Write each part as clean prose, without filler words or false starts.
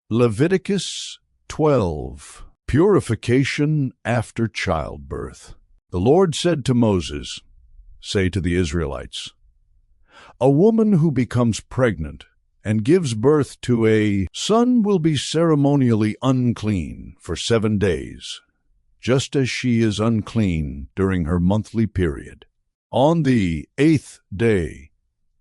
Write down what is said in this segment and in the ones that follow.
Leviticus 12. Purification after childbirth. The Lord said to Moses, "Say to the Israelites, a woman who becomes pregnant and gives birth to a son will be ceremonially unclean for 7 days, just as she is unclean during her monthly period. On the 8th day,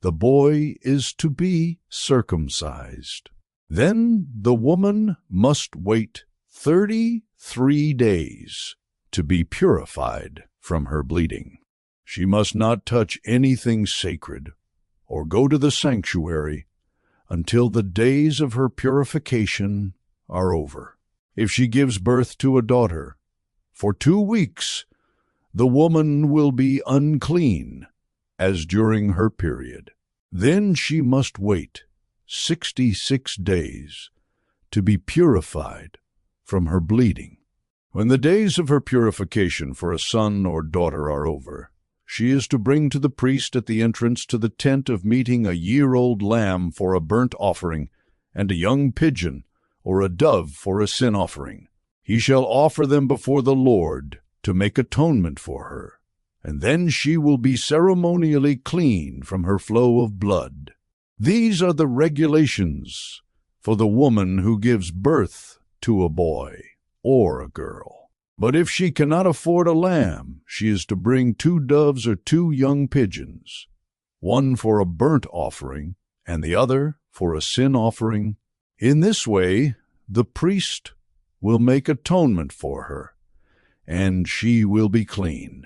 the boy is to be circumcised. Then the woman must wait 33 days to be purified from her bleeding. She must not touch anything sacred or go to the sanctuary until the days of her purification are over. If she gives birth to a daughter, for 2 weeks the woman will be unclean as during her period. Then she must wait 66 days to be purified from her bleeding. When the days of her purification for a son or daughter are over, she is to bring to the priest at the entrance to the tent of meeting a year-old lamb for a burnt offering, and a young pigeon or a dove for a sin offering. He shall offer them before the Lord to make atonement for her, and then she will be ceremonially clean from her flow of blood. These are the regulations for the woman who gives birth to a boy or a girl. But if she cannot afford a lamb, she is to bring 2 doves or 2 young pigeons, one for a burnt offering and the other for a sin offering. In this way, the priest will make atonement for her, and she will be clean.